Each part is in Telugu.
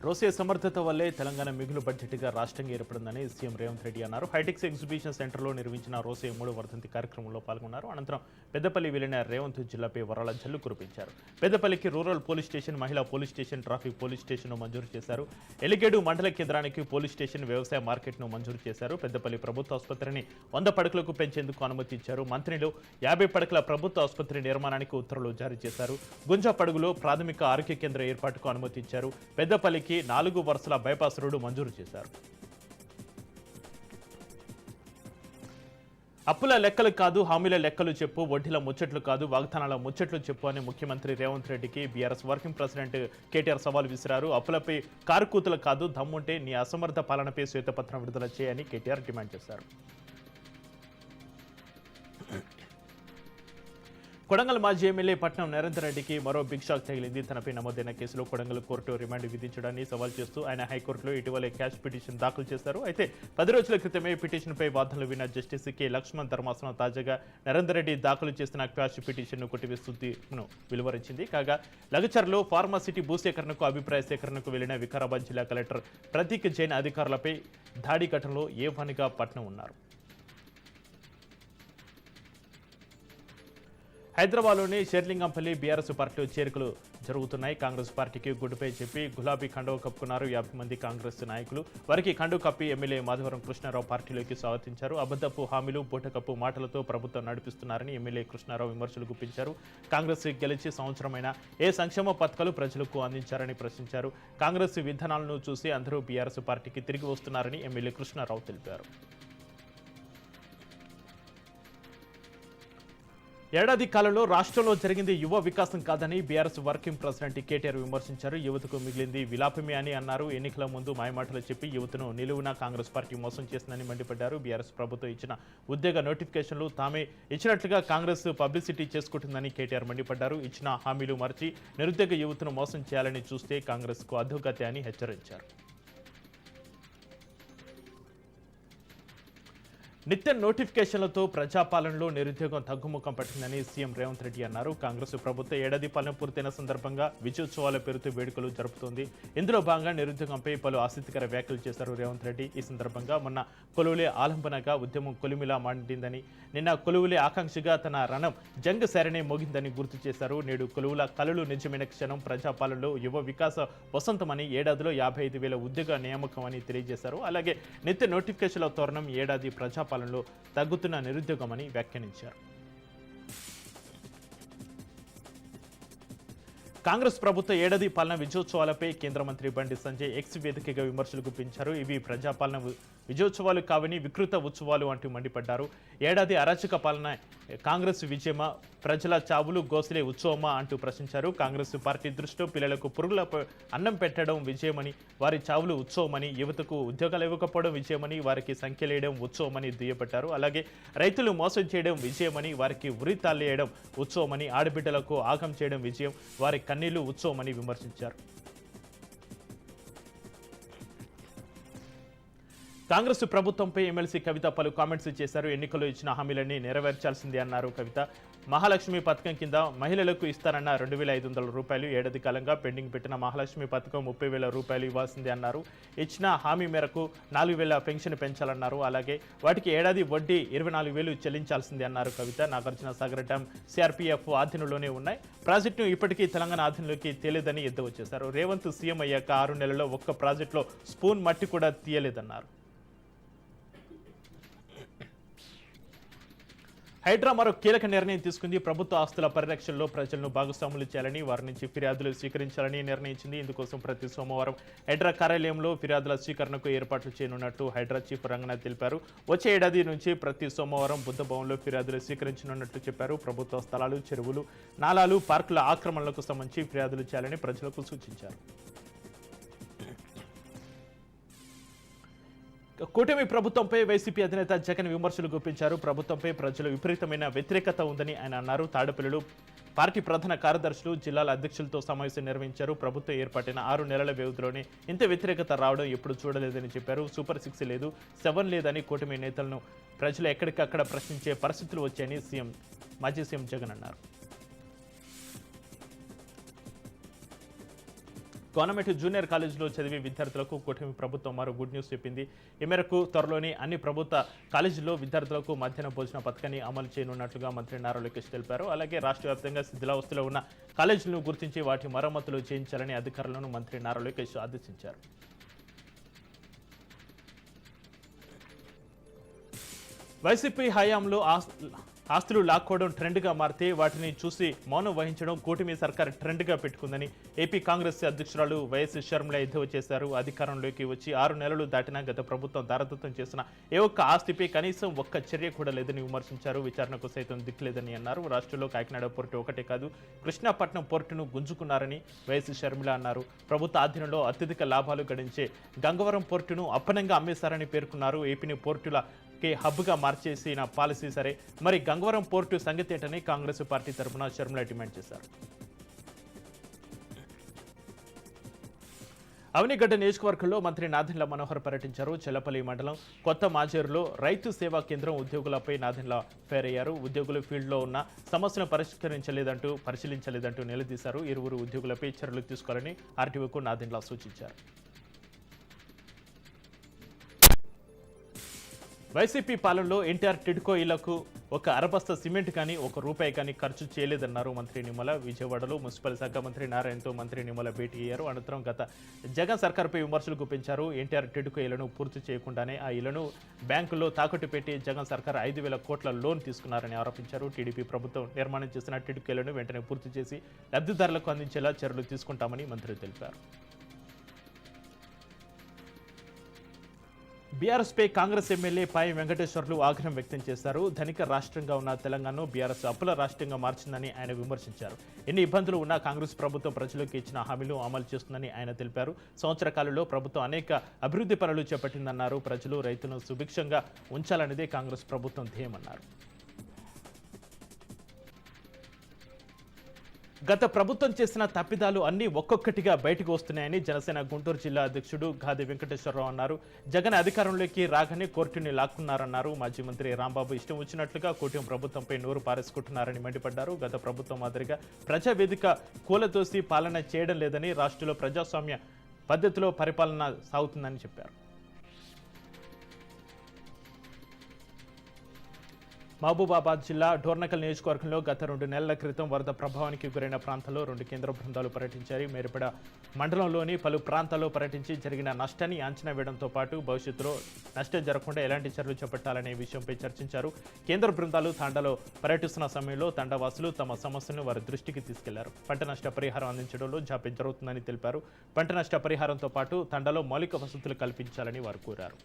రోసే సమర్థత వల్లే తెలంగాణ మిగులు బడ్జెట్గా రాష్ట్రంగా ఏర్పడిందని సీఎం రేవంత్ రెడ్డి అన్నారు. హైటెక్స్ ఎగ్జిబిషన్ సెంటర్లో నిర్వహించిన రోసే 3వ వర్ధంతి కార్యక్రమంలో పాల్గొన్నారు. అనంతరం పెద్దపల్లి వెళ్లిన రేవంత్ జిల్లాపై వరాల జల్లు కురిపించారు. పెద్దపల్లికి రూరల్ పోలీస్ స్టేషన్, మహిళా పోలీస్ స్టేషన్, ట్రాఫిక్ పోలీస్ స్టేషన్ను మంజూరు చేశారు. ఎలిగేడు మండల కేంద్రానికి పోలీస్ స్టేషన్, వ్యవసాయ మార్కెట్ను మంజూరు చేశారు. పెద్దపల్లి ప్రభుత్వ ఆసుపత్రిని 100 పడకలకు పెంచేందుకు అనుమతి ఇచ్చారు. మంత్రిలో 50 పడకల ప్రభుత్వ ఆసుపత్రి నిర్మాణానికి ఉత్తర్వులు జారీ చేశారు. గుంజాపడుగులో ప్రాథమిక ఆరోగ్య కేంద్ర ఏర్పాటుకు అనుమతి ఇచ్చారు. పెద్దపల్లికి 4 వరుసల బైపాస్ రోడ్డు మంజూరు చేశారు. అప్పుల లెక్కలు కాదు, హామీల లెక్కలు చెప్పు, వడ్డీల ముచ్చట్లు కాదు, వాగ్దానాల ముచ్చట్లు చెప్పు అని ముఖ్యమంత్రి రేవంత్ రెడ్డికి బీఆర్ఎస్ వర్కింగ్ ప్రెసిడెంట్ కేటీఆర్ సవాల్ విసిరారు. అప్పులపై కారుకూతలు కాదు, దమ్ముంటే నీ అసమర్థ పాలనపై శ్వేతపత్రం విడుదల చేయని కేటీఆర్ డిమాండ్ చేశారు. కొడంగల్ మాజీ ఎమ్మెల్యే పట్నం నరేందర్ రెడ్డికి మరో బిగ్ షాక్ తగిలింది. తనపై నమోదైన కేసులో కొడంగల్ కోర్టు రిమాండ్ విధించడాన్ని సవాల్ చేస్తూ ఆయన హైకోర్టులో ఇటీవలే క్యాష్ పిటిషన్ దాఖలు చేశారు. అయితే 10 రోజుల క్రితమే పిటిషన్పై వాదనలు విన్న జస్టిస్ కె లక్ష్మణ్ ధర్మాసనం తాజాగా నరేందర్ రెడ్డి దాఖలు చేసిన క్యాష్ పిటిషన్ను కొట్టివేస్తూ తీర్పును వెలువరించింది. కాగా లగచర్లో ఫార్మాసిటీ భూసేకరణకు అభిప్రాయ సేకరణకు వెళ్లిన వికారాబాద్ జిల్లా కలెక్టర్ ప్రతీక్ జైన్ అధికారులపై దాడి ఘటనలో ఏవన్గా పట్నం ఉన్నారు. హైదరాబాద్లోని షేర్లింగంపల్లి బీఆర్ఎస్ పార్టీలో చేరికలు జరుగుతున్నాయి. కాంగ్రెస్ పార్టీకి గుడ్డుపై చెప్పి గులాబీ కండువ కప్పుకున్నారు 50 మంది కాంగ్రెస్ నాయకులు. వారికి కండువ కప్పి ఎమ్మెల్యే మాధవరం కృష్ణారావు పార్టీలోకి స్వాగతించారు. అబద్ధపు హామీలు, బూటకప్పు మాటలతో ప్రభుత్వం నడిపిస్తున్నారని ఎమ్మెల్యే కృష్ణారావు విమర్శలు గుప్పించారు. కాంగ్రెస్ గెలిచి సంవత్సరమైన ఏ సంక్షేమ పథకాలు ప్రజలకు అందించారని ప్రశ్నించారు. కాంగ్రెస్ విధానాలను చూసి అందరూ బీఆర్ఎస్ పార్టీకి తిరిగి వస్తున్నారని ఎమ్మెల్యే కృష్ణారావు తెలిపారు. ఏడాది కాలంలో రాష్ట్రంలో జరిగింది యువ వికాసం కాదని బీఆర్ఎస్ వర్కింగ్ ప్రెసిడెంట్ కేటీఆర్ విమర్శించారు. యువతకు మిగిలింది విలాపమే అని అన్నారు. ఎన్నికల ముందు మాయమాటలు చెప్పి యువతను నిలువున కాంగ్రెస్ పార్టీ మోసం చేసిందని మండిపడ్డారు. బీఆర్ఎస్ ప్రభుత్వం ఇచ్చిన ఉద్యోగ నోటిఫికేషన్లు తామే ఇచ్చినట్లుగా కాంగ్రెస్ పబ్లిసిటీ చేసుకుంటుందని కేటీఆర్ మండిపడ్డారు. ఇచ్చిన హామీలు మరిచి నిరుద్యోగ యువతను మోసం చేయాలని చూస్తే కాంగ్రెస్కు అధోగతి అని హెచ్చరించారు. నిత్య నోటిఫికేషన్లతో ప్రజాపాలనలో నిరుద్యోగం తగ్గుముఖం పట్టిందని సీఎం రేవంత్ రెడ్డి అన్నారు. కాంగ్రెస్ ప్రభుత్వం ఏడాది పాలన పూర్తయిన సందర్భంగా విజయోత్సవాల పేరుతో వేడుకలు జరుపుతోంది. ఇందులో భాగంగా నిరుద్యోగంపై పలు ఆసక్తికర వ్యాఖ్యలు చేశారు రేవంత్ రెడ్డి. ఈ సందర్భంగా మొన్న కొలువులే ఆలంబనగా ఉద్యమం కొలిమిలా మాండిందని, నిన్న కొలువులే ఆకాంక్షగా తన రణం జంగ్ సరణే మోగిందని గుర్తు చేశారు. నేడు కొలువుల కలలు నిజమైన క్షణం, ప్రజాపాలనలో యువ వికాస వసంతమని, ఏడాదిలో 55,000 ఉద్యోగ నియామకం అని తెలియజేశారు. అలాగే నిత్య నోటిఫికేషన్ల తోరణం ఏడాది ప్రజాపాలనలో తగ్గుతున్న నిరుద్యోగమని వ్యాఖ్యానించారు. కాంగ్రెస్ ప్రభుత్వ ఏడాది పాలన విజయోత్సవాలపై కేంద్ర మంత్రి బండి సంజయ్ ఎక్స్ వేదికగా విమర్శలు గుప్పించారు. ఇవి ప్రజాపాలన విజయోత్సవాలు కావని వికృత ఉత్సవాలు అంటూ మండిపడ్డారు. ఏడాది అరాచక పాలన కాంగ్రెస్ విజయమా, ప్రజల చావులు గోసలే ఉత్సవమా అంటూ ప్రశ్నించారు. కాంగ్రెస్ పార్టీ దృష్టిలో పిల్లలకు పురుగుల అన్నం పెట్టడం విజయమని, వారి చావులు ఉత్సవమని, యువతకు ఉద్యోగాలు ఇవ్వకపోవడం విజయమని, వారికి సంఖ్యలేయడం ఉత్సవమని దుయ్యబట్టారు. అలాగే రైతులు మోసం చేయడం విజయమని, వారికి ఉరితాళ్ళేయడం ఉత్సవమని, ఆడబిడ్డలకు ఆగం చేయడం విజయం, వారి కన్నీళ్లు ఉత్సవమని విమర్శించారు. కాంగ్రెస్ ప్రభుత్వంపై ఎమ్మెల్సీ కవిత పలు కామెంట్స్ చేశారు. ఎన్నికల్లో ఇచ్చిన హామీలన్నీ నెరవేర్చాల్సిందే అన్నారు కవిత. మహాలక్ష్మి పథకం కింద మహిళలకు ఇస్తారన్న 2,500 రూపాయలు, ఏడాది కాలంగా పెండింగ్ పెట్టిన మహాలక్ష్మి పథకం 30,000 రూపాయలు ఇవ్వాల్సిందే అన్నారు. ఇచ్చిన హామీ మేరకు 4,000 పెన్షన్ పెంచాలన్నారు. అలాగే వాటికి ఏడాది వడ్డీ 24,000 చెల్లించాల్సిందే అన్నారు కవిత. నాగార్జున సాగర్ డ్యాం సిఆర్పీఎఫ్ ఆధీనంలోనే ఉన్నాయి. ప్రాజెక్టును ఇప్పటికీ తెలంగాణ ఆధీనంలోకి తేలేదని ఎద్దేవా చేశారు. రేవంత్ సీఎం అయ్యాక 6 నెలల్లో ఒక్క ప్రాజెక్టులో స్పూన్ మట్టి కూడా తీయలేదన్నారు. హైడ్రా మరో కీలక నిర్ణయం తీసుకుంది. ప్రభుత్వ ఆస్తుల పరిరక్షణలో ప్రజలను భాగస్వాములు చేయాలని, వారి నుంచి ఫిర్యాదులు స్వీకరించాలని నిర్ణయించింది. ఇందుకోసం ప్రతి సోమవారం హైడ్రా కార్యాలయంలో ఫిర్యాదుల స్వీకరణకు ఏర్పాట్లు చేయనున్నట్టు హైడ్రా చీఫ్ రంగనాథ్ తెలిపారు. వచ్చే ఏడాది నుంచి ప్రతి సోమవారం బుద్ధ భవన్లో ఫిర్యాదులు స్వీకరించనున్నట్లు చెప్పారు. ప్రభుత్వ స్థలాలు, చెరువులు, నాలాలు, పార్కుల ఆక్రమణలకు సంబంధించి ఫిర్యాదులు చేయాలని ప్రజలకు సూచించారు. కూటమి ప్రభుత్వంపై వైసీపీ అధినేత జగన్ విమర్శలు గుప్పించారు. ప్రభుత్వంపై ప్రజలు విపరీతమైన వ్యతిరేకత ఉందని ఆయన అన్నారు. తాడేపల్లిలో పార్టీ ప్రధాన కార్యదర్శులు, జిల్లాల అధ్యక్షులతో సమావేశం నిర్వహించారు. ప్రభుత్వం ఏర్పాటైన 6 నెలల వ్యవధిలోనే ఇంత వ్యతిరేకత రావడం ఎప్పుడు చూడలేదని చెప్పారు. సూపర్ 6 లేదు, 7 లేదని కూటమి నేతలను ప్రజలు ఎక్కడికక్కడ ప్రశ్నించే పరిస్థితులు వచ్చాయని మాజీ సీఎం జగన్ అన్నారు. గవర్నమెంట్ జూనియర్ కాలేజీలో చదివే విద్యార్థులకు కూటమి ప్రభుత్వం మరో గుడ్ న్యూస్ చెప్పింది. ఈ మేరకు త్వరలోని అన్ని ప్రభుత్వ కాలేజీల్లో విద్యార్థులకు మధ్యాహ్న భోజన పథకాన్ని అమలు చేయనున్నట్లుగా మంత్రి నారా లోకేష్ తెలిపారు. అలాగే రాష్ట్ర వ్యాప్తంగా శిథిలావస్థలో ఉన్న కాలేజీలను గుర్తించి వాటి మరమ్మతులు చేయించాలని అధికారులను మంత్రి నారా లోకేష్ ఆదేశించారు. వైసీపీ హయాంలో ఆస్తులు లాక్కోవడం ట్రెండ్గా మారితే వాటిని చూసి మౌనం వహించడం కూటమి సర్కార్ ట్రెండ్గా పెట్టుకుందని ఏపీ కాంగ్రెస్ అధ్యక్షురాలు వైఎస్ షర్మిల ఎద్దేవా చేశారు. అధికారంలోకి వచ్చి 6 నెలలు దాటినా గత ప్రభుత్వం దారదత్తం చేసిన ఏ ఒక్క ఆస్తిపై కనీసం ఒక్క చర్య కూడా లేదని విమర్శించారు. విచారణకు సైతం దిక్కులేదని అన్నారు. రాష్ట్రంలో కాకినాడ పోర్టు ఒకటే కాదు, కృష్ణాపట్నం పోర్టును గుంజుకున్నారని వైఎస్ షర్మిల అన్నారు. ప్రభుత్వ ఆధీనంలో అత్యధిక లాభాలు గడించే గంగవరం పోర్టును అప్పనంగా అమ్మేశారని పేర్కొన్నారు. ఏపీని పోర్టుల హబ్గా మార్చేసిన పాలసీ సరే, మరి గంగవరం పోర్టు సంగతి ఏంటని కాంగ్రెస్ పార్టీ తరఫున షర్మిల డిమాండ్ చేశారు. అవనిగడ్డ నియోజకవర్గంలో మంత్రి నాదెండ్ల మనోహర్ పర్యటించారు. చెల్లపల్లి మండలం కొత్త మాజేరులో రైతు సేవా కేంద్రం ఉద్యోగులపై నాదెండ్ల ఫైర్ అయ్యారు. ఉద్యోగులు ఫీల్డ్లో ఉన్న సమస్యను పరిశీలించలేదంటూ నిలదీశారు. ఇరువురు ఉద్యోగులపై చర్యలు తీసుకోవాలని ఆర్టీఓకు నాదెండ్ల సూచించారు. వైసీపీ పాలనలో ఎన్టీఆర్ టిడ్కో ఇళ్లకు ఒక అరబస్త సిమెంట్ కానీ ₹1 కానీ ఖర్చు చేయలేదన్నారు మంత్రి నిమ్మల. విజయవాడలో మున్సిపల్ శాఖ మంత్రి నారాయణతో మంత్రి నిమ్మల భేటీ అయ్యారు. అనంతరం గత జగన్ సర్కార్పై విమర్శలు గుప్పించారు. ఎన్టీఆర్ టిడ్కో ఇళ్లను పూర్తి చేయకుండానే ఆ ఇళ్లను బ్యాంకుల్లో తాకట్టు పెట్టి జగన్ సర్కార్ 5,000 కోట్ల లోన్ తీసుకున్నారని ఆరోపించారు. టీడీపీ ప్రభుత్వం నిర్మాణం చేసిన టిడ్కో ఇళ్లను వెంటనే పూర్తి చేసి లబ్ధిదారులకు అందించేలా చర్యలు తీసుకుంటామని మంత్రి తెలిపారు. బీఆర్ఎస్పై కాంగ్రెస్ ఎమ్మెల్యే పాయం వెంకటేశ్వర్లు ఆగ్రహం వ్యక్తం చేశారు. ధనిక రాష్ట్రంగా ఉన్న తెలంగాణను బీఆర్ఎస్ అప్పుల రాష్ట్రంగా మార్చిందని ఆయన విమర్శించారు. ఎన్ని ఇబ్బందులు ఉన్నా కాంగ్రెస్ ప్రభుత్వం ప్రజలకు ఇచ్చిన హామీలు అమలు చేస్తుందని ఆయన తెలిపారు. సంవత్సర కాలంలో ప్రభుత్వం అనేక అభివృద్ధి పనులు చేపట్టిందన్నారు. ప్రజలు రైతులను సుభిక్షంగా ఉంచాలనేదే కాంగ్రెస్ ప్రభుత్వం ధ్యేయమన్నారు. గత ప్రభుత్వం చేసిన తప్పిదాలు అన్ని ఒక్కొక్కటిగా బయటకు వస్తున్నాయని జనసేన గుంటూరు జిల్లా అధ్యక్షుడు గాది వెంకటేశ్వరరావు అన్నారు. జగన్ అధికారంలోకి రాగానే కోర్టుని లాక్కున్నారన్నారు. మాజీ మంత్రి రాంబాబు ఇష్టం వచ్చినట్లుగా కూటమి ప్రభుత్వంపై నోరు పారేసుకుంటున్నారని మండిపడ్డారు. గత ప్రభుత్వం మాదిరిగా ప్రజావేదిక కూలదోసి పాలన చేయడం లేదని, రాష్ట్రంలో ప్రజాస్వామ్య పద్ధతిలో పరిపాలన సాగుతుందని చెప్పారు. మహబూబాబాద్ జిల్లా డోర్నకల్ నియోజకవర్గంలో గత 2 నెలల క్రితం వరద ప్రభావానికి గురైన ప్రాంతాల్లో 2 కేంద్ర బృందాలు పర్యటించాయి. మేరపడ మండలంలోని పలు ప్రాంతాల్లో పర్యటించి జరిగిన నష్టాన్ని అంచనా వేయడంతో పాటు భవిష్యత్తులో నష్టం జరగకుండా ఎలాంటి చర్యలు చేపట్టాలనే విషయంపై చర్చించారు. కేంద్ర బృందాలు తండాలో పర్యటిస్తున్న సమయంలో తండావాసులు తమ సమస్యను వారి దృష్టికి తీసుకెళ్లారు. పంట నష్ట పరిహారం అందించడంలో జాప్యం జరుగుతుందని తెలిపారు. పంట నష్ట పరిహారంతో పాటు తండాలో మౌలిక వసతులు కల్పించాలని వారు కోరారు.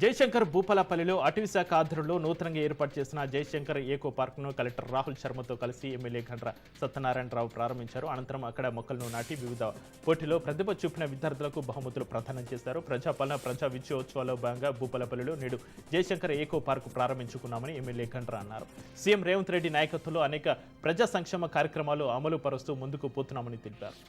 జయశంకర్ భూపాలపల్లిలో అటవీశాఖ ఆధ్వర్యంలో నూతనంగా ఏర్పాటు చేసిన జయశంకర్ ఏకో పార్క్ను కలెక్టర్ రాహుల్ శర్మతో కలిసి ఎమ్మెల్యే గండ్ర సత్యనారాయణరావు ప్రారంభించారు. అనంతరం అక్కడ మొక్కలను నాటి వివిధ పోటీలో ప్రతిభ చూపిన విద్యార్థులకు బహుమతులు ప్రదానం చేశారు. ప్రజాపాలన ప్రజా విజయోత్సవాల్లో భాగంగా భూపాలపల్లిలో నేడు జయశంకర్ ఏకో పార్కు ప్రారంభించుకున్నామని ఎమ్మెల్యే గండ్ర అన్నారు. సీఎం రేవంత్ రెడ్డి నాయకత్వంలో అనేక ప్రజా సంక్షేమ కార్యక్రమాలు అమలు పరుస్తూ ముందుకు పోతున్నామని తెలిపారు.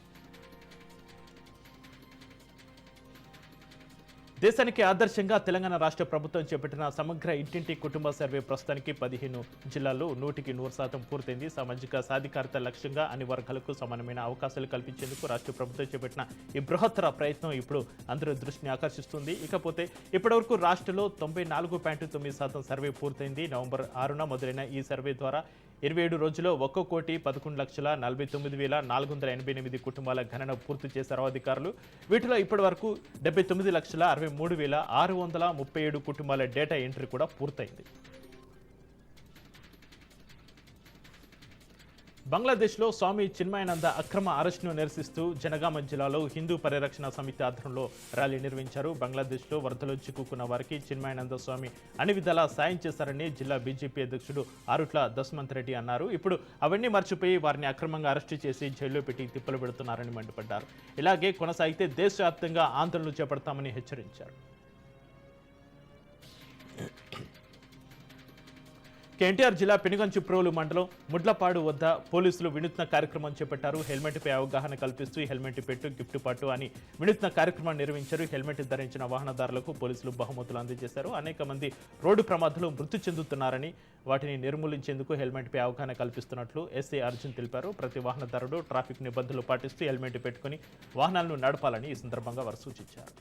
దేశానికి ఆదర్శంగా తెలంగాణ రాష్ట్ర ప్రభుత్వం చేపట్టిన సమగ్ర ఇంటింటి కుటుంబ సర్వే ప్రస్తుతానికి 15 జిల్లాల్లో 100% పూర్తయింది. సామాజిక సాధికారత లక్ష్యంగా అన్ని వర్గాలకు సమానమైన అవకాశాలు కల్పించేందుకు రాష్ట్ర ప్రభుత్వం చేపట్టిన ఈ బృహత్తర ప్రయత్నం ఇప్పుడు అందరి దృష్టిని ఆకర్షిస్తుంది. ఇకపోతే ఇప్పటివరకు రాష్ట్రంలో 94.9% సర్వే పూర్తయింది. నవంబర్ 6న మొదలైన ఈ సర్వే ద్వారా 27 రోజుల్లో 1,11,11,488 కుటుంబాల గణన పూర్తి చేశారు అధికారులు. వీటిలో ఇప్పటి వరకు 79,63,637 కుటుంబాల డేటా ఎంట్రీ కూడా పూర్తయింది. బంగ్లాదేశ్లో స్వామి చిన్మయానంద అక్రమ అరెస్టును నిరసిస్తూ జనగామ జిల్లాలో హిందూ పరిరక్షణ సమితి ఆధ్వర్యంలో ర్యాలీ నిర్వహించారు. బంగ్లాదేశ్లో వరదలో చిక్కుకున్న వారికి చిన్మయానంద స్వామి అన్ని విధాలా సాయం చేశారని జిల్లా బీజేపీ అధ్యక్షుడు ఆరుట్ల దశమంత్ రెడ్డి అన్నారు. ఇప్పుడు అవన్నీ మర్చిపోయి వారిని అక్రమంగా అరెస్టు చేసి జైల్లో పెట్టి తిప్పలు పెడుతున్నారని మండిపడ్డారు. ఇలాగే కొనసాగితే దేశవ్యాప్తంగా ఆందోళనలు చేపడతామని హెచ్చరించారు. ఎన్టీఆర్ జిల్లా పెనుగంచిప్రోలు మండలం ముడ్లపాడు వద్ద పోలీసులు వినూత్న కార్యక్రమం చేపట్టారు. హెల్మెట్పై అవగాహన కల్పిస్తూ హెల్మెట్ పెట్టు గిఫ్ట్ పట్టు అని వినూత్న కార్యక్రమాన్ని నిర్వహించారు. హెల్మెట్ ధరించిన వాహనదారులకు పోలీసులు బహుమతులు అందజేశారు. అనేక మంది రోడ్డు ప్రమాదాలు మృతి చెందుతున్నారని వాటిని నిర్మూలించేందుకు హెల్మెట్పై అవగాహన కల్పిస్తున్నట్లు ఎస్ఐ అర్జున్ తెలిపారు. ప్రతి వాహనదారుడు ట్రాఫిక్ నిబంధనలు పాటిస్తూ హెల్మెట్ పెట్టుకుని వాహనాలను నడపాలని ఈ సందర్భంగా వారు సూచించారు.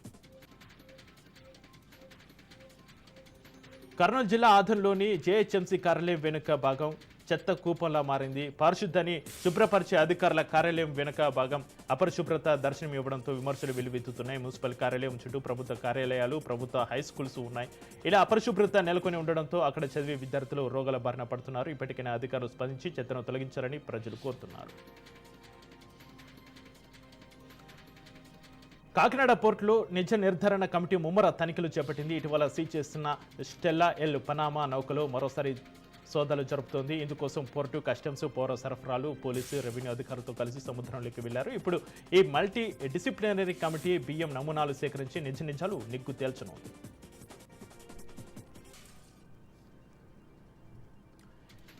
కర్నూలు జిల్లా ఆధన్లోని జేహెచ్ఎంసీ కార్యాలయం వెనుక భాగం చెత్త కూపంలా మారింది. పారిశుద్ధ్యాన్ని శుభ్రపరిచే అధికారుల కార్యాలయం వెనుక భాగం అపరిశుభ్రత దర్శనం ఇవ్వడంతో విమర్శలు వెల్లువెత్తుతున్నాయి. మున్సిపల్ కార్యాలయం చుట్టూ ప్రభుత్వ కార్యాలయాలు, ప్రభుత్వ హై స్కూల్స్ ఉన్నాయి. ఇలా అపరిశుభ్రత నెలకొని ఉండడంతో అక్కడ చదివే విద్యార్థులు రోగాల బారిన పడుతున్నారు. ఇప్పటికైనా అధికారులు స్పందించి చెత్తను తొలగించాలని ప్రజలు కోరుతున్నారు. కాకినాడ పోర్టులో నిజ నిర్ధారణ కమిటీ ముమ్మర తనిఖీలు చేపట్టింది. ఇటీవల సీజ్ చేస్తున్న స్టెల్లా ఎల్ పనామా నౌకలో మరోసారి సోదాలు జరుపుతోంది. ఇందుకోసం పోర్టు, కస్టమ్స్, పౌర సరఫరాలు, పోలీసు, రెవెన్యూ అధికారులతో కలిసి సముద్రంలోకి వెళ్లారు. ఇప్పుడు ఈ మల్టీ డిసిప్లినరీ కమిటీ బియ్యం నమూనాలు సేకరించి నిజ నిజాలు నిగ్గు తేల్చనుంది.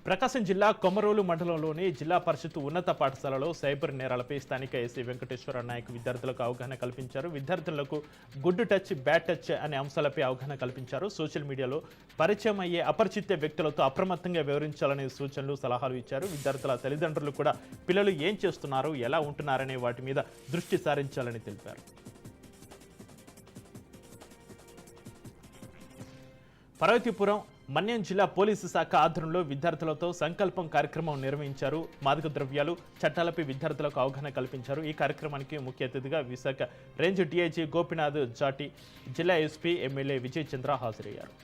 ప్రకాశం జిల్లా కొమరోలు మండలంలోని జిల్లా పరిషత్ ఉన్నత పాఠశాలలో సైబర్ నేరాలపై స్థానిక ఎస్ఐ వెంకటేశ్వర నాయక్ విద్యార్థులకు అవగాహన కల్పించారు. విద్యార్థులకు గుడ్ టచ్, బ్యాడ్ టచ్ అనే అంశాలపై అవగాహన కల్పించారు. సోషల్ మీడియాలో పరిచయం అయ్యే అపరిచిత వ్యక్తులతో అప్రమత్తంగా వివరించాలనే సూచనలు, సలహాలు ఇచ్చారు. విద్యార్థుల తల్లిదండ్రులు కూడా పిల్లలు ఏం చేస్తున్నారు, ఎలా ఉంటున్నారనే వాటి మీద దృష్టి సారించాలని తెలిపారు. పార్వతీపురం మన్యం జిల్లా పోలీసు శాఖ ఆధ్వర్యంలో విద్యార్థులతో సంకల్పం కార్యక్రమం నిర్వహించారు. మాదక ద్రవ్యాలు చట్టాలపై విద్యార్థులకు అవగాహన కల్పించారు. ఈ కార్యక్రమానికి ముఖ్య అతిథిగా విశాఖ రేంజ్ డీఐజీ గోపినాథ్ జాటి, జిల్లా ఎస్పీ ఎమ్మెల్యే విజయ్ చంద్ర హాజరయ్యారు.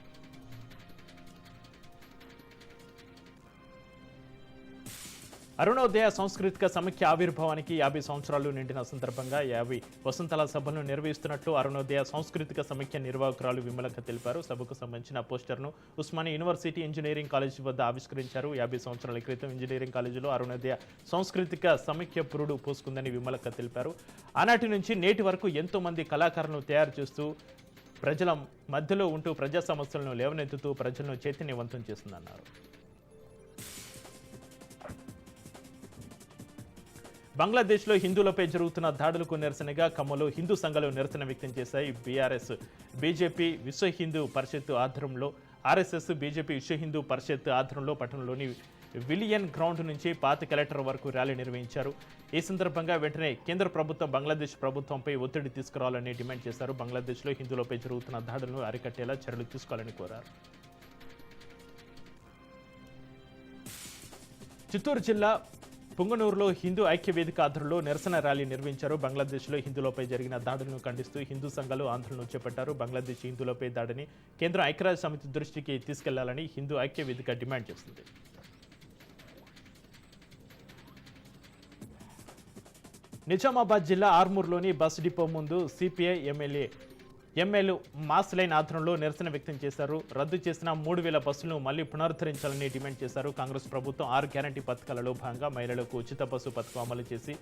అరుణోదయ సాంస్కృతిక సమైక్య ఆవిర్భావానికి 50 సంవత్సరాలు నిండిన సందర్భంగా 50 వసంతాల సభలను నిర్వహిస్తున్నట్లు అరుణోదయ సాంస్కృతిక సమైక్య నిర్వాహకురాలు విమలక తెలిపారు. సభకు సంబంధించిన పోస్టర్ను ఉస్మానియా యూనివర్సిటీ ఇంజనీరింగ్ కాలేజీ వద్ద ఆవిష్కరించారు. 50 సంవత్సరాల క్రితం ఇంజనీరింగ్ కాలేజీలో అరుణోదయ సాంస్కృతిక సమైక్య పురుడు పోసుకుందని విమలక తెలిపారు. ఆనాటి నుంచి నేటి వరకు ఎంతో మంది కళాకారులను తయారు చేస్తూ ప్రజల మధ్యలో ఉంటూ ప్రజా సమస్యలను లేవనెత్తుతూ ప్రజలను చైతన్యవంతం చేస్తుందన్నారు. బంగ్లాదేశ్లో హిందువులపై జరుగుతున్న దాడులకు నిరసనగా ఖమ్మంలో హిందూ సంఘాలు నిరసన వ్యక్తం చేశాయి. బీఆర్ఎస్, బీజేపీ, విశ్వ హిందూ పరిషత్ ఆధ్వర్యంలో ఆర్ఎస్ఎస్, బీజేపీ, విశ్వ హిందూ పరిషత్ ఆధ్వర్యంలో పట్టణంలోని విలియన్ గ్రౌండ్ నుంచి పాత కలెక్టర్ వరకు ర్యాలీ నిర్వహించారు. ఈ సందర్భంగా వెంటనే కేంద్ర ప్రభుత్వం బంగ్లాదేశ్ ప్రభుత్వంపై ఒత్తిడి తీసుకురావాలని డిమాండ్ చేశారు. బంగ్లాదేశ్లో హిందువులపై జరుగుతున్న దాడులను అరికట్టేలా చర్యలు తీసుకోవాలని కోరారు. చిత్తూరు జిల్లా పుంగనూరులో హిందూ ఐక్య వేదిక ఆధ్వర్యంలో నిరసన ర్యాలీ నిర్వహించారు. బంగ్లాదేశ్లో హిందువులపై జరిగిన దాడులను ఖండిస్తూ హిందూ సంఘాలు ఆందోళన చేపట్టారు. బంగ్లాదేశ్ హిందువులపై దాడిని కేంద్ర ఐక్యరాజ్య సమితి దృష్టికి తీసుకెళ్లాలని హిందూ ఐక్య వేదిక డిమాండ్ చేస్తుంది. నిజామాబాద్ జిల్లా ఆర్మూర్లోని బస్ డిపో ముందు సిపిఐ ఎమ్మెల్యే మాస్ లైన్ ఆధ్వర్యంలో నిరసన వ్యక్తం చేశారు. రద్దు చేసిన 3000 బస్సులను మళ్లీ పునరుద్ధరించాలని డిమాండ్ చేశారు. కాంగ్రెస్ ప్రభుత్వం 6 గ్యారంటీ పథకాలలో భాగంగా మహిళలకు ఉచిత బస్సు పథకం అమలు చేసి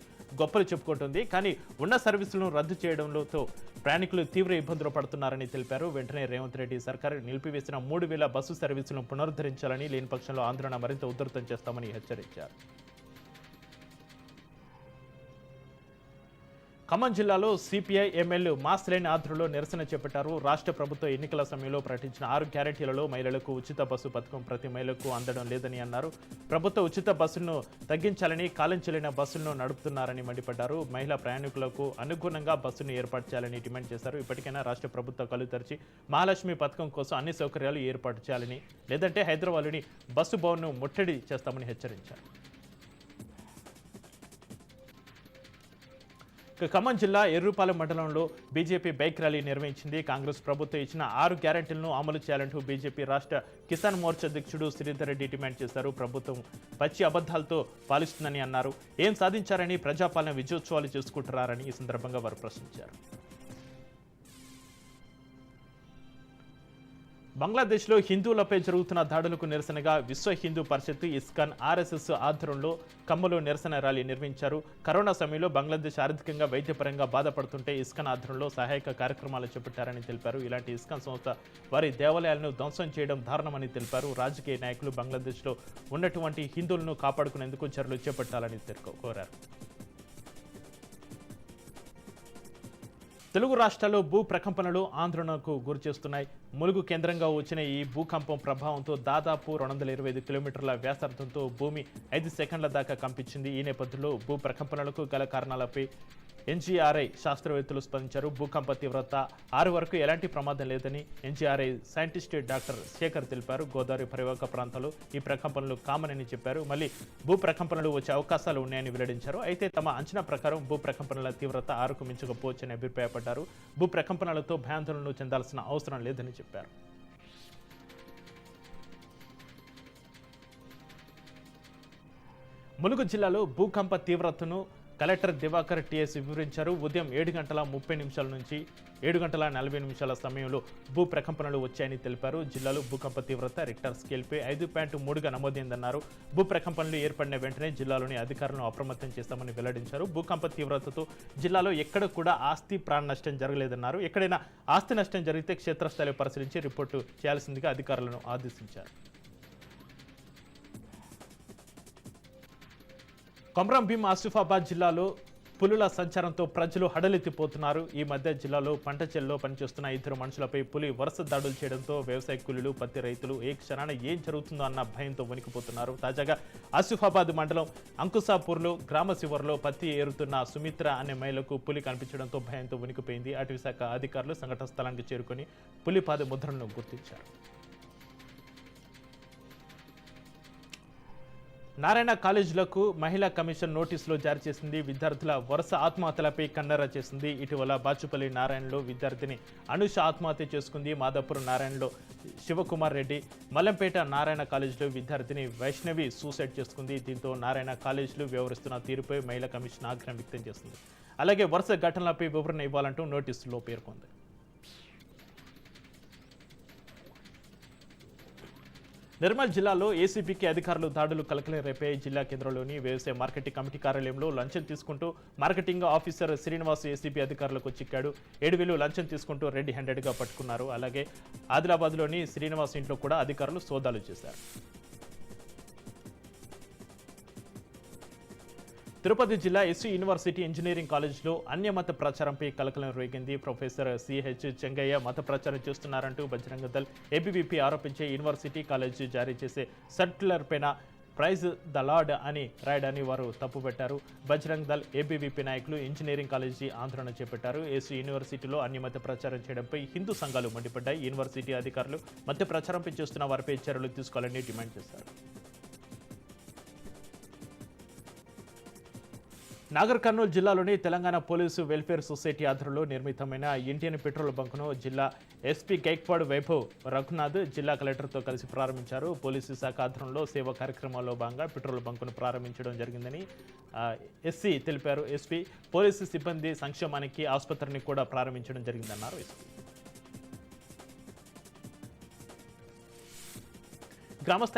గొప్పలు చెప్పుకుంటుంది. కానీ ఉన్న సర్వీసులను రద్దు చేయడంతో ప్రయాణికులు తీవ్ర ఇబ్బందులు పడుతున్నారని తెలిపారు. వెంటనే రేవంత్ రెడ్డి సర్కారు నిలిపివేసిన 3000 బస్సు సర్వీసులను పునరుద్ధరించాలని, లేని పక్షంలో ఆందోళన మరింత ఉధృతం చేస్తామని హెచ్చరించారు. ఖమ్మం జిల్లాలో సిపిఐ ఎమ్మెల్యే మాస్ లైన్ ఆధ్వర్యంలో నిరసన చేపట్టారు. రాష్ట్ర ప్రభుత్వ ఎన్నికల సమయంలో ప్రకటించిన 6 గ్యారెంటీలలో మహిళలకు ఉచిత బస్సు పథకం ప్రతి మహిళకు అందడం లేదని అన్నారు. ప్రభుత్వ ఉచిత బస్సులను తగ్గించాలని, కాలం చెల్లిన బస్సులను నడుపుతున్నారని మండిపడ్డారు. మహిళా ప్రయాణికులకు అనుగుణంగా బస్సును ఏర్పాటు చేయాలని డిమాండ్ చేశారు. ఇప్పటికైనా రాష్ట్ర ప్రభుత్వ కళ్ళు తెరిచి మహాలక్ష్మి పథకం కోసం అన్ని సౌకర్యాలు ఏర్పాటు చేయాలని, లేదంటే హైదరాబాద్లోని బస్సు భవన్ను ముట్టడి చేస్తామని హెచ్చరించారు. ఖమ్మం జిల్లా ఎర్రుపాలెం మండలంలో బీజేపీ బైక్ ర్యాలీ నిర్వహించింది. కాంగ్రెస్ ప్రభుత్వం ఇచ్చిన 6 గ్యారెంటీలను అమలు చేయాలంటూ బీజేపీ రాష్ట్ర కిసాన్ మోర్చా అధ్యక్షుడు శ్రీధర్ రెడ్డి డిమాండ్ చేశారు. ప్రభుత్వం పచ్చి అబద్ధాలతో పాలిస్తుందని అన్నారు. ఏం సాధించారని ప్రజాపాలన విజయోత్సవాలు చేసుకుంటున్నారని ఈ సందర్భంగా వారు ప్రశ్నించారు. బంగ్లాదేశ్లో హిందువులపై జరుగుతున్న దాడులకు నిరసనగా విశ్వ హిందూ పరిషత్, ఇస్కాన్, ఆర్ఎస్ఎస్ ఆధ్వర్యంలో ఖమ్మంలో నిరసన ర్యాలీ నిర్వహించారు. కరోనా సమయంలో బంగ్లాదేశ్ ఆర్థికంగా వైద్యపరంగా బాధపడుతుంటే ఇస్కాన్ ఆధ్వర్యంలో సహాయక కార్యక్రమాలు చేపట్టారని తెలిపారు. ఇలాంటి ఇస్కాన్ సంస్థ వారి దేవాలయాలను ధ్వంసం చేయడం దారుణమని తెలిపారు. రాజకీయ నాయకులు బంగ్లాదేశ్లో ఉన్నటువంటి హిందువులను కాపాడుకునేందుకు చర్యలు చేపట్టాలని కోరారు. తెలుగు రాష్ట్రాల్లో భూ ప్రకంపనలు ఆందోళనకు గురిచేస్తున్నాయి. ములుగు కేంద్రంగా వచ్చిన ఈ భూకంపం ప్రభావంతో దాదాపు 225 కిలోమీటర్ల వ్యాసార్థంతో భూమి 5 సెకండ్ల దాకా కంపించింది. ఈ నేపథ్యంలో భూ ప్రకంపనలకు గల కారణాలపై ఎన్జీఆర్ఐ శాస్త్రవేత్తలు స్పందించారు. భూకంప తీవ్రత 6 వరకు ఎలాంటి ప్రమాదం లేదని ఎన్జీఆర్ఐ సైంటిస్ట్ డాక్టర్ శేఖర్ తెలిపారు. గోదావరి పరివాహక ప్రాంతాల్లో ఈ ప్రకంపనలు కామన్ అని చెప్పారు. మళ్ళీ భూ ప్రకంపనలు వచ్చే అవకాశాలు ఉన్నాయని వెల్లడించారు. అయితే తమ అంచనా ప్రకారం భూ ప్రకంపనల తీవ్రత 6కు మించకపోవచ్చని అభిప్రాయపడ్డారు. భూ ప్రకంపనలతో భయాందోళనలు చెందాల్సిన అవసరం లేదని చెప్పారు. ములుగు జిల్లాలో భూకంప తీవ్రతను కలెక్టర్ దివాకర్ టీఎస్ వివరించారు. ఉదయం 7:30 నుంచి 7:40 సమయంలో భూ ప్రకంపనలు వచ్చాయని తెలిపారు. జిల్లాలో భూకంప తీవ్రత రిక్టర్ స్కేల్పై 5.3గా నమోదైందన్నారు. భూ ప్రకంపనలు ఏర్పడిన వెంటనే జిల్లాలోని అధికారులను అప్రమత్తం చేస్తామని వెల్లడించారు. భూకంప తీవ్రతతో జిల్లాలో ఎక్కడ కూడా ఆస్తి ప్రాణ నష్టం జరగలేదన్నారు. ఎక్కడైనా ఆస్తి నష్టం జరిగితే క్షేత్రస్థాయిలో పరిశీలించి రిపోర్టు చేయాల్సిందిగా అధికారులను ఆదేశించారు. కొమరం భీం ఆసిఫాబాద్ జిల్లాలో పులుల సంచారంతో ప్రజలు హడలెత్తిపోతున్నారు. ఈ మధ్య జిల్లాలో పంట చేల్లో పనిచేస్తున్న 2 మనుషులపై పులి వరుస దాడులు చేయడంతో వ్యవసాయ కూలీలు, పత్తి రైతులు ఏ క్షణాన ఏం జరుగుతుందో అన్న భయంతో వణికిపోతున్నారు. తాజాగా ఆసిఫాబాద్ మండలం అంకుసాపూర్లో గ్రామ శివారులో పత్తి ఏరుతున్న సుమిత్ర అనే మహిళకు పులి కనిపించడంతో భయంతో వణికిపోయింది. అటవీశాఖ అధికారులు సంఘటన స్థలానికి చేరుకుని పులి పాద ముద్రలను గుర్తించారు. నారాయణ కాలేజీలకు మహిళా కమిషన్ నోటీసులు జారీ చేసింది. విద్యార్థుల వరుస ఆత్మహత్యలపై కన్నెర్ర చేసింది. ఇటీవల బాచుపల్లి నారాయణలో విద్యార్థిని అనుష ఆత్మహత్య చేసుకుంది. మాదాపూర్ నారాయణలో శివకుమార్ రెడ్డి, మల్లంపేట నారాయణ కాలేజీలో విద్యార్థిని వైష్ణవి సూసైడ్ చేసుకుంది. దీంతో నారాయణ కాలేజీలు వ్యవహరిస్తున్న తీరుపై మహిళా కమిషన్ ఆగ్రహం వ్యక్తం చేసింది. అలాగే వరుస ఘటనలపై వివరణ ఇవ్వాలంటూ నోటీసులో పేర్కొంది. నిర్మల్ జిల్లాలో ఏసీబీకి అధికారులు దాడులు కలకలం రేపాయి. జిల్లా కేంద్రంలోని వ్యవసాయ మార్కెటింగ్ కమిటీ కార్యాలయంలో లంచం తీసుకుంటూ మార్కెటింగ్ ఆఫీసర్ శ్రీనివాస్ ఏసీబీ అధికారులకు చిక్కాడు. 7,000 లంచం తీసుకుంటూ రెడ్ హ్యాండెడ్గా పట్టుకున్నారు. అలాగే ఆదిలాబాద్లోని శ్రీనివాస్ ఇంట్లో కూడా అధికారులు సోదాలు చేశారు. తిరుపతి జిల్లా ఎస్వి యూనివర్సిటీ ఇంజనీరింగ్ కాలేజ్లో అన్యమత ప్రచారంపై కలకలం రేగింది. ప్రొఫెసర్ సిహెచ్ చెంగయ్య మత ప్రచారం చేస్తున్నారంటూ బజరంగ దళ్ ఏబీవీపీ ఆరోపించే యూనివర్సిటీ కాలేజీ జారీ చేసే సర్క్యులర్ పైన ప్రైజ్ ద లార్డ్ అని రాయడాన్ని వారు తప్పుపెట్టారు. బజరంగ్ దళ్ ఏబీవీపీ నాయకులు ఇంజనీరింగ్ కాలేజీ ఆందోళన చేపట్టారు. ఎస్వి యూనివర్సిటీలో అన్యమత ప్రచారం చేయడంపై హిందూ సంఘాలు మండిపడ్డాయి. యూనివర్సిటీ అధికారులు మత ప్రచారంపై చేస్తున్న వారిపై చర్యలు తీసుకోవాలని డిమాండ్ చేశారు. నాగర్ కర్నూలు జిల్లాలోని తెలంగాణ పోలీసు వెల్ఫేర్ సొసైటీ ఆధ్వర్యంలో నిర్మితమైన ఇండియన్ పెట్రోల్ బంకును జిల్లా ఎస్పీ గైక్వాడ్ వైభవ్ రఘునాథ్ జిల్లా కలెక్టర్తో కలిసి ప్రారంభించారు. పోలీసు శాఖ ఆధ్వర్యంలో సేవా కార్యక్రమాల్లో భాగంగా పెట్రోల్ బంకును ప్రారంభించడం జరిగిందని ఎస్సీ తెలిపారు. ఎస్పీ పోలీసు సిబ్బంది సంక్షేమానికి ఆసుపత్రిని కూడా ప్రారంభించడం జరిగిందన్నారు ఎస్పీ. గ్రామస్థాయి